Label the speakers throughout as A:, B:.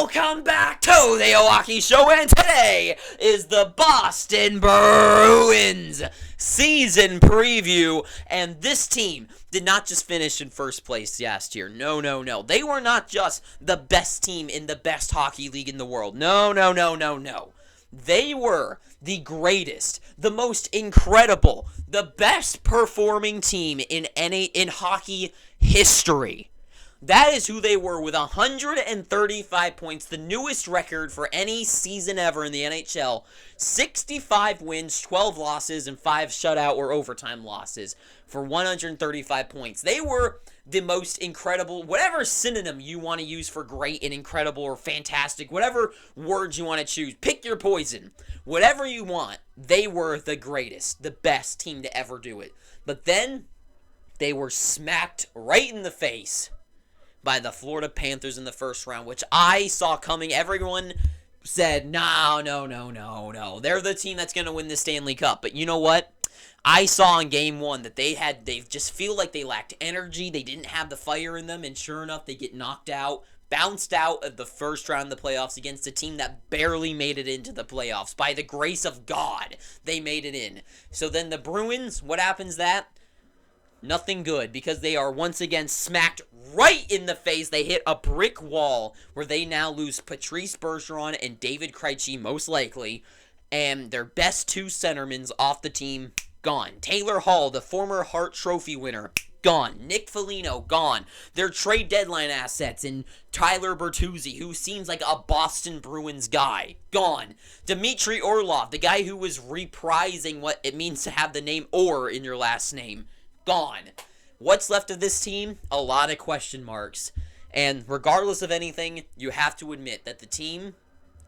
A: Welcome back to the Hockey Show, and today is the Boston Bruins season preview, and this team did not just finish in first place last year. No. They were not just the best team in the best hockey league in the world. No. They were the greatest, the most incredible, the best performing team in hockey history. That is who they were, with 135 points, the newest record for any season ever in the NHL. 65 wins, 12 losses, and 5 shutout or overtime losses for 135 points. They were the most incredible, whatever synonym you want to use for great and incredible or fantastic, whatever words you want to choose. Pick your poison. Whatever you want, they were the greatest, the best team to ever do it. But then they were smacked right in the face by the Florida Panthers in the first round, which I saw coming. Everyone said, no. They're the team that's going to win the Stanley Cup. But you know what? I saw in game one that they just feel like they lacked energy. They didn't have the fire in them, and sure enough, they get knocked out, bounced out of the first round of the playoffs against a team that barely made it into the playoffs. By the grace of God, they made it in. So then the Bruins, what happens that? Nothing good, because they are once again smacked right in the face. They hit a brick wall where they now lose Patrice Bergeron and David Krejci, most likely, and their best two centermen off the team, gone. Taylor Hall, the former Hart Trophy winner, gone. Nick Foligno, gone. Their trade deadline assets in Tyler Bertuzzi, who seems like a Boston Bruins guy, gone. Dmitry Orlov, the guy who was reprising what it means to have the name Orr in your last name, gone. What's left of this team? A lot of question marks. And regardless of anything, you have to admit that the team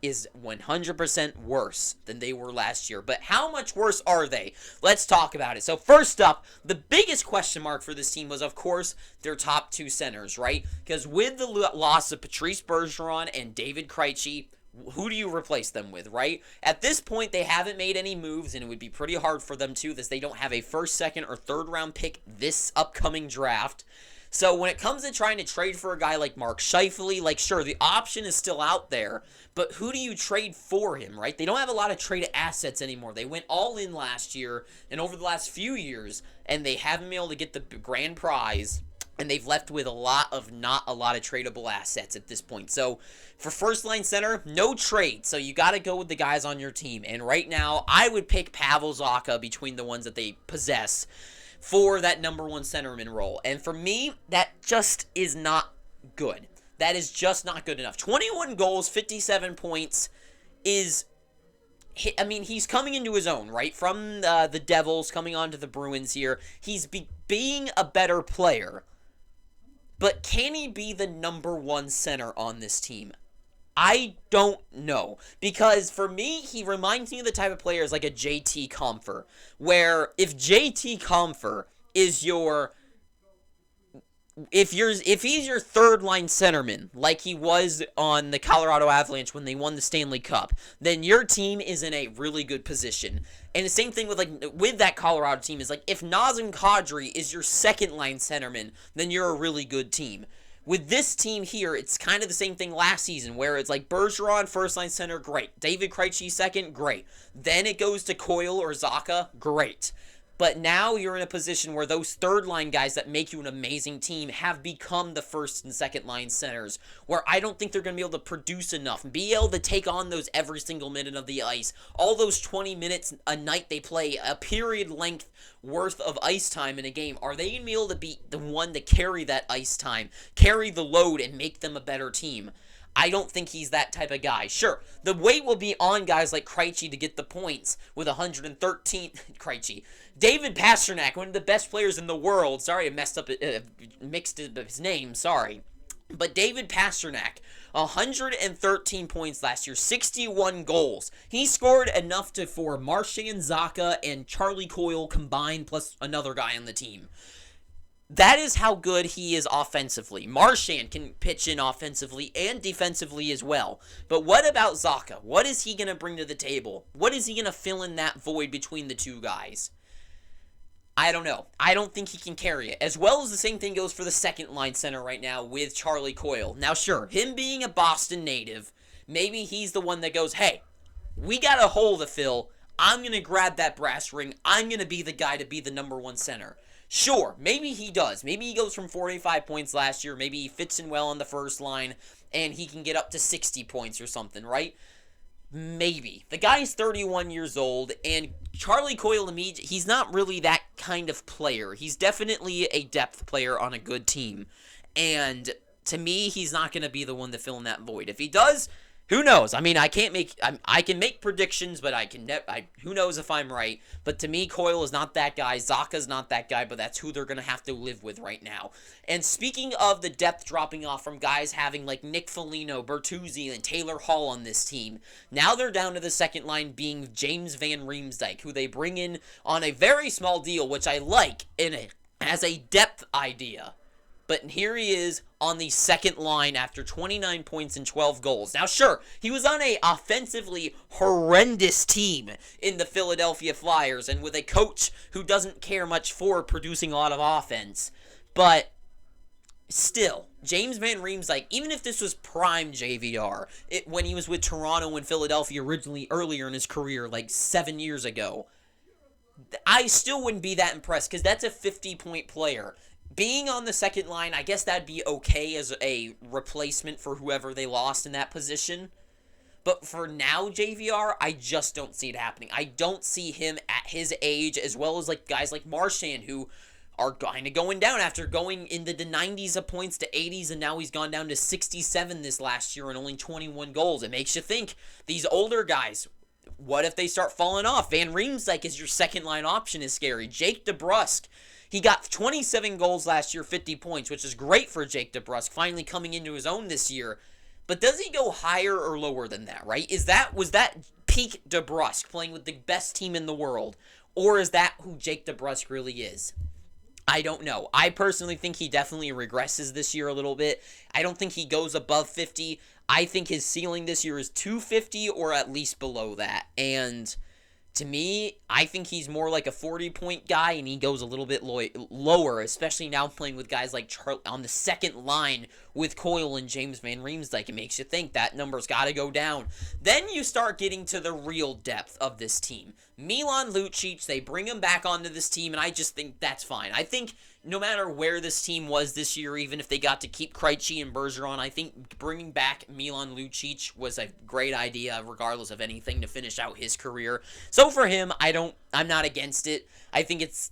A: is 100% worse than they were last year. But how much worse are they? Let's talk about it. So first up, the biggest question mark for this team was, of course, their top two centers, right? Because with the loss of Patrice Bergeron and David Krejci, who do you replace them with, right? At this point, they haven't made any moves, and it would be pretty hard for them to, as they don't have a first, second, or third round pick this upcoming draft. So when it comes to trying to trade for a guy like Mark Scheifele, like, sure, the option is still out there, but who do you trade for him, right? They don't have a lot of trade assets anymore. They went all in last year and over the last few years, and they haven't been able to get the grand prize. And they've left with not a lot of tradable assets at this point. So for first line center, no trade. So you got to go with the guys on your team. And right now, I would pick Pavel Zacha between the ones that they possess for that number one centerman role. And for me, that just is not good. That is just not good enough. 21 goals, 57 points is... I mean, he's coming into his own, right? From the Devils, coming on to the Bruins here. He's being a better player. But can he be the number one center on this team? I don't know. Because for me, he reminds me of the type of players like a JT Compher, where if JT Compher is your... If he's your third line centerman, like he was on the Colorado Avalanche when they won the Stanley Cup, then your team is in a really good position. And the same thing with that Colorado team is like, if Nazem Kadri is your second line centerman, then you're a really good team. With this team here, it's kind of the same thing last season, where it's like Bergeron, first line center, great. David Krejci, second, great. Then it goes to Coyle or Zacha, great. But now you're in a position where those third-line guys that make you an amazing team have become the first and second-line centers, where I don't think they're going to be able to produce enough, be able to take on those every single minute of the ice, all those 20 minutes a night they play, a period length worth of ice time in a game. Are they going to be able to be the one to carry that ice time, carry the load, and make them a better team? I don't think he's that type of guy. Sure, the weight will be on guys like Krejci to get the points with 113. Krejci. David Pastrnak, one of the best players in the world. Sorry, I mixed up his name. Sorry. But David Pastrnak, 113 points last year, 61 goals. He scored enough for Marchand, Zacha, and Charlie Coyle combined, plus another guy on the team. That is how good he is offensively. Marchand can pitch in offensively and defensively as well. But what about Zacha? What is he going to bring to the table? What is he going to fill in that void between the two guys? I don't know. I don't think he can carry it. As well as the same thing goes for the second line center right now with Charlie Coyle. Now, sure, him being a Boston native, maybe he's the one that goes, hey, we got a hole to fill. I'm going to grab that brass ring. I'm going to be the guy to be the number one center. Sure, maybe he does. Maybe he goes from 45 points last year. Maybe he fits in well on the first line, and he can get up to 60 points or something, right? Maybe. The guy's 31 years old, and Charlie Coyle, he's not really that kind of player. He's definitely a depth player on a good team. And to me, he's not going to be the one to fill in that void. If he does, who knows? I mean, I can make predictions, but who knows if I'm right. But to me, Coyle is not that guy. Zacha's not that guy, but that's who they're going to have to live with right now. And speaking of the depth dropping off from guys having like Nick Foligno, Bertuzzi, and Taylor Hall on this team, now they're down to the second line being James Van Riemsdyk, who they bring in on a very small deal, which I like as a depth idea. But here he is on the second line after 29 points and 12 goals. Now, sure, he was on a offensively horrendous team in the Philadelphia Flyers and with a coach who doesn't care much for producing a lot of offense. But still, James Van Riemsdyk, even if this was prime JVR, when he was with Toronto and Philadelphia originally earlier in his career, like 7 years ago, I still wouldn't be that impressed because that's a 50-point player. Being on the second line, I guess that'd be okay as a replacement for whoever they lost in that position. But for now, JVR, I just don't see it happening. I don't see him at his age, as well as like guys like Marchand, who are kind of going down after going into the 90s of points to 80s, and now he's gone down to 67 this last year and only 21 goals. It makes you think, these older guys, what if they start falling off? Van Riemsdyk is your second line option is scary. Jake DeBrusk, he got 27 goals last year, 50 points, which is great for Jake DeBrusk, finally coming into his own this year. But does he go higher or lower than that, right? Was that peak DeBrusk playing with the best team in the world? Or is that who Jake DeBrusk really is? I don't know. I personally think he definitely regresses this year a little bit. I don't think he goes above 50. I think his ceiling this year is 250 or at least below that. And to me, I think he's more like a 40-point guy, and he goes a little bit lower, especially now playing with guys like Charlie on the second line with Coyle and James Van Riemsdyk. It makes you think that number's got to go down. Then you start getting to the real depth of this team. Milan Lucic, they bring him back onto this team, and I just think that's fine. I think no matter where this team was this year, even if they got to keep Krejci and Bergeron, I think bringing back Milan Lucic was a great idea, regardless of anything, to finish out his career. So for him, I'm not against it. I think it's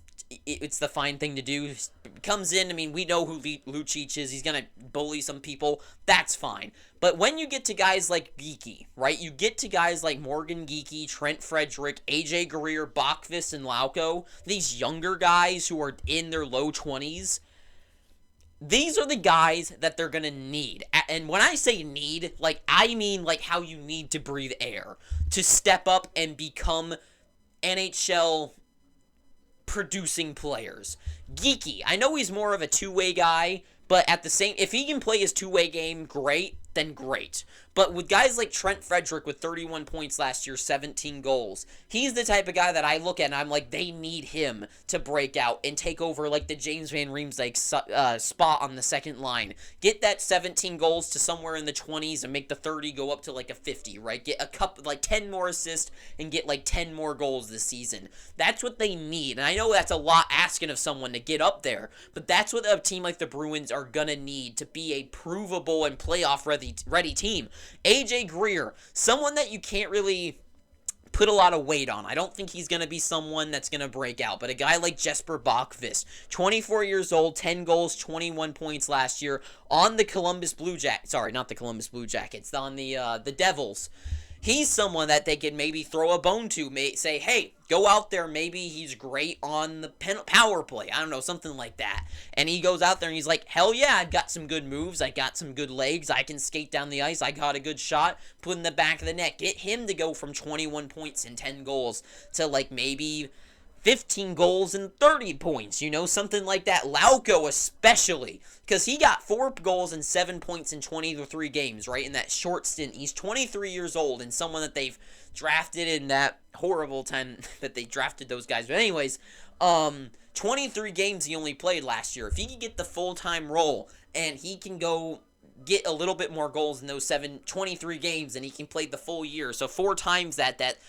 A: the fine thing to do. Comes in, I mean, we know who Lucic is. He's going to bully some people. That's fine. But when you get to guys like Geekie, right? You get to guys like Morgan Geekie, Trent Frederick, AJ Greer, Bachvis, and Lauko, these younger guys who are in their low 20s, these are the guys that they're going to need. And when I say need, like, I mean like how you need to breathe air to step up and become NHL producing players. Geekie, I know he's more of a two-way guy, but at the same, if he can play his two-way game great, then great. But with guys like Trent Frederick with 31 points last year, 17 goals, he's the type of guy that I look at and I'm like, they need him to break out and take over like the James Van Riemsdyk spot on the second line. Get that 17 goals to somewhere in the 20s and make the 30 go up to like a 50, right? Get a couple, like 10 more assists and get like 10 more goals this season. That's what they need. And I know that's a lot asking of someone to get up there, but that's what a team like the Bruins are gonna need to be a provable and playoff ready team. AJ Greer, someone that you can't really put a lot of weight on. I don't think he's going to be someone that's going to break out, but a guy like Jesper Bachvis, 24 years old, 10 goals, 21 points last year on the Columbus Blue Jackets. Sorry, not the Columbus Blue Jackets, on the Devils. He's someone that they could maybe throw a bone to, say, hey, go out there, maybe he's great on the power play. I don't know, something like that. And he goes out there and he's like, hell yeah, I've got some good moves. I got some good legs. I can skate down the ice. I got a good shot. Put in the back of the net. Get him to go from 21 points and 10 goals to like maybe 15 goals and 30 points, something like that. Lauko especially, because he got 4 goals and 7 points in 23 games, right, in that short stint. He's 23 years old and someone that they've drafted in that horrible time that they drafted those guys. But anyways, 23 games he only played last year. If he can get the full-time role and he can go get a little bit more goals in those 23 games, and he can play the full year. So 4 times that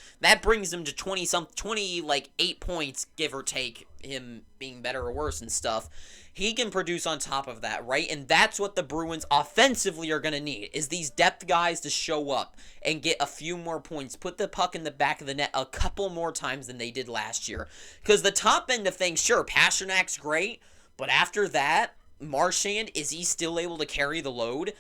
A: brings him to 28 points, give or take, him being better or worse and stuff. He can produce on top of that, right? And that's what the Bruins offensively are going to need, is these depth guys to show up and get a few more points, put the puck in the back of the net a couple more times than they did last year. Because the top end of things, sure, Pasternak's great, but after that, Marchand, is he still able to carry the load?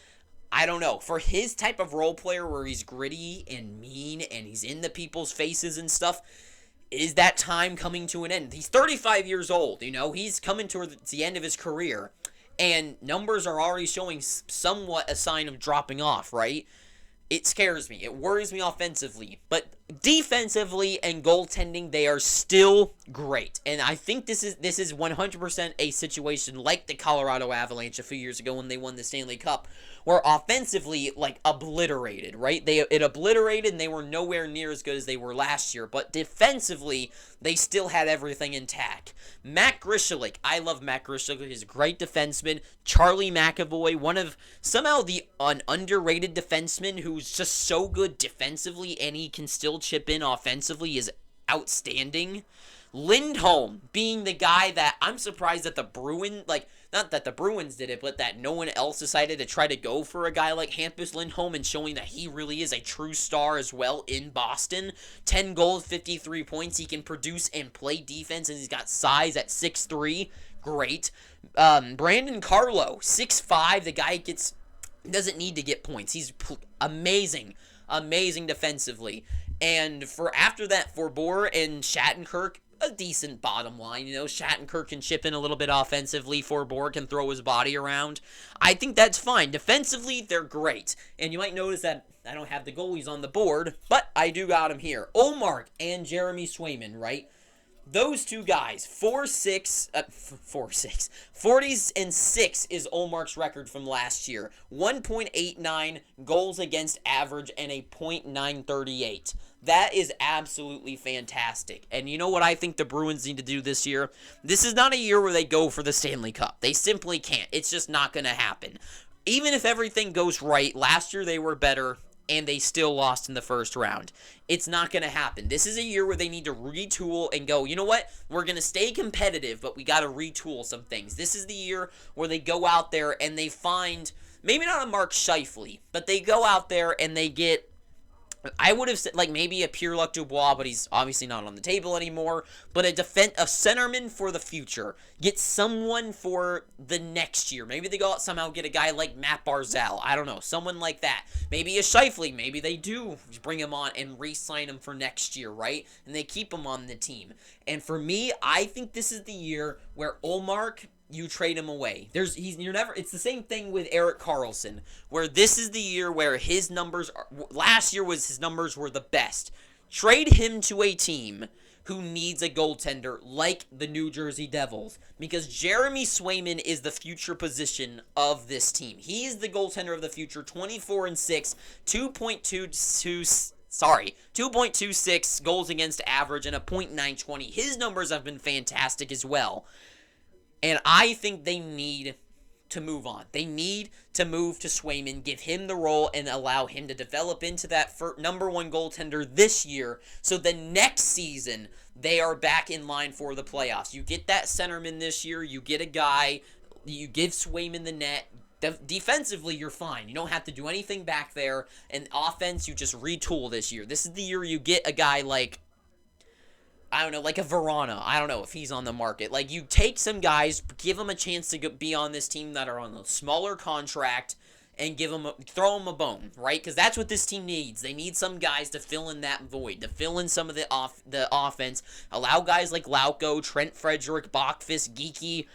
A: I don't know. For his type of role player where he's gritty and mean and he's in the people's faces and stuff, is that time coming to an end? He's 35 years old, he's coming towards the end of his career, and numbers are already showing somewhat a sign of dropping off, right? It scares me. It worries me offensively. But defensively and goaltending, they are still great. And I think this is 100% a situation like the Colorado Avalanche a few years ago when they won the Stanley Cup, where offensively, obliterated, right? It obliterated, and they were nowhere near as good as they were last year. But defensively, they still had everything intact. Matt Grishalik. I love Matt Grishalik. He's a great defenseman. Charlie McAvoy, somehow an underrated defenseman who's just so good defensively, and he can still chip in offensively, is outstanding. Lindholm being the guy that I'm surprised that the Bruins, not that the Bruins did it, but that no one else decided to try to go for a guy like Hampus Lindholm, and showing that he really is a true star as well in Boston. 10 goals, 53 points. He can produce and play defense, and he's got size at 6'3". Great. Brandon Carlo, 6'5". The guy doesn't need to get points. He's amazing defensively. And after that, Forbort and Shattenkirk, a decent bottom line. Shattenkirk can chip in a little bit offensively. Forbort can throw his body around. I think that's fine. Defensively, they're great. And you might notice that I don't have the goalies on the board, but I do got them here. Ullmark and Jeremy Swayman, right? Those two guys, 40 and 6 is Ullmark's record from last year. 1.89 goals against average and a .938. That is absolutely fantastic. And you know what I think the Bruins need to do this year? This is not a year where they go for the Stanley Cup. They simply can't. It's just not going to happen. Even if everything goes right, last year they were better, and they still lost in the first round. It's not going to happen. This is a year where they need to retool and go, you know what? We're going to stay competitive, but we got to retool some things. This is the year where they go out there and they find, maybe not a Mark Scheifele, but they go out there and they get, I would have said maybe a Pierre-Luc Dubois, but he's obviously not on the table anymore. But a centerman for the future. Get someone for the next year. Maybe they go out somehow get a guy like Matt Barzal. I don't know, someone like that. Maybe a Scheifele. Maybe they do bring him on and re-sign him for next year, right? And they keep him on the team. And for me, I think this is the year where Ullmark, you trade him away. It's the same thing with Erik Karlsson, where this is the year where his numbers last year his numbers were the best. Trade him to a team who needs a goaltender like the New Jersey Devils, because Jeremy Swayman is the future position of this team. He is the goaltender of the future. 24 and 6, 2.26 goals against average and a .920. His numbers have been fantastic as well. And I think they need to move on. They need to move to Swayman, give him the role, and allow him to develop into that number one goaltender this year, so the next season they are back in line for the playoffs. You get that centerman this year. You get a guy. You give Swayman the net. Defensively, you're fine. You don't have to do anything back there. And offense, you just retool this year. This is the year you get a guy like, I don't know, like a Verana. I don't know if he's on the market. You take some guys, give them a chance to be on this team that are on a smaller contract, and throw them a bone, right? Because that's what this team needs. They need some guys to fill in that void, to fill in some of the offense. Allow guys like Lauko, Trent Frederick, Bachfist, Geeky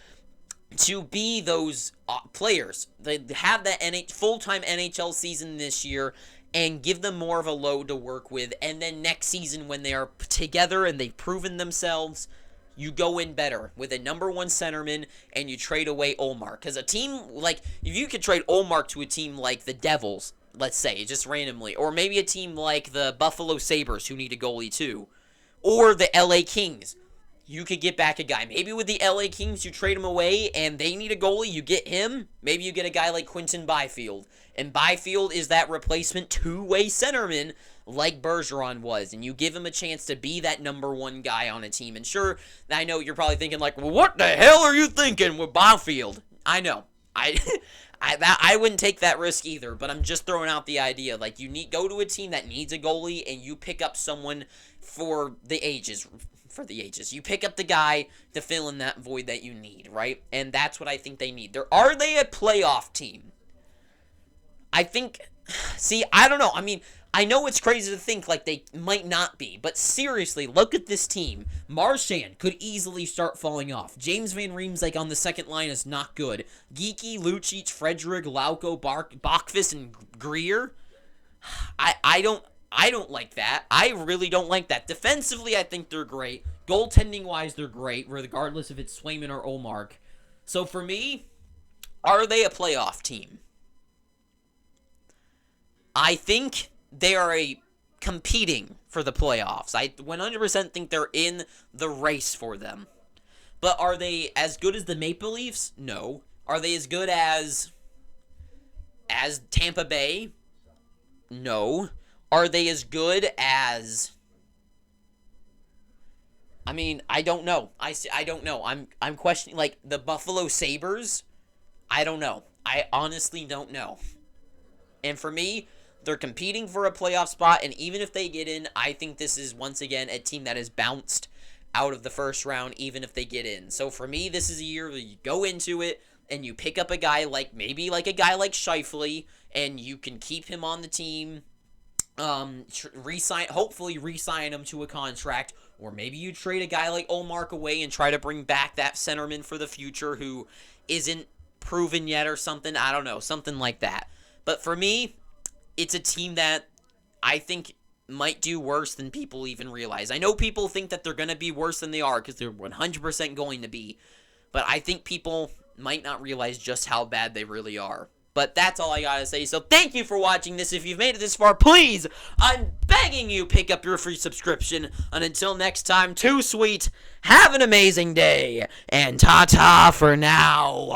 A: to be those players. They have that full-time NHL season this year, and give them more of a load to work with. And then next season, when they are together and they've proven themselves, you go in better with a number one centerman, and you trade away Ullmark. Because a team if you could trade Ullmark to a team like the Devils, let's say, just randomly, or maybe a team like the Buffalo Sabres, who need a goalie too, or the LA Kings, you could get back a guy. Maybe with the LA Kings, you trade him away and they need a goalie, you get him. Maybe you get a guy like Quinton Byfield. And Byfield is that replacement two-way centerman like Bergeron was. And you give him a chance to be that number one guy on a team. And sure, I know you're probably thinking like, well, what the hell are you thinking with Byfield? I know. I wouldn't take that risk either, but I'm just throwing out the idea. Like, go to a team that needs a goalie, and you pick up someone for the ages. You pick up the guy to fill in that void that you need, right? And that's what I think they need. Are they a playoff team? I think, I don't know. I mean, I know it's crazy to think like they might not be, but seriously, look at this team. Marchand could easily start falling off. James Van Riemsdyk on the second line is not good. Geeky, Lucic, Frederick, Lauko, Bachfist, and Greer. I don't like that. I really don't like that. Defensively, I think they're great. Goaltending-wise, they're great, regardless if it's Swayman or Ullmark. So for me, are they a playoff team? I think they are competing for the playoffs. I 100% think they're in the race for them. But are they as good as the Maple Leafs? No. Are they as good as Tampa Bay? No. Are they as good as... I mean, I don't know. I don't know. I'm questioning, like, the Buffalo Sabres? I don't know. I honestly don't know. And for me, they're competing for a playoff spot, and even if they get in, I think this is, once again, a team that has bounced out of the first round, even if they get in. So for me, this is a year where you go into it, and you pick up a guy like, maybe like a guy like Scheifele, and you can keep him on the team, hopefully re-sign him to a contract, or maybe you trade a guy like Ullmark away and try to bring back that centerman for the future who isn't proven yet or something. I don't know, something like that. But for me, it's a team that I think might do worse than people even realize. I know people think that they're going to be worse than they are because they're 100% going to be. But I think people might not realize just how bad they really are. But that's all I got to say. So thank you for watching this. If you've made it this far, please, I'm begging you, pick up your free subscription. And until next time, too sweet, have an amazing day. And ta-ta for now.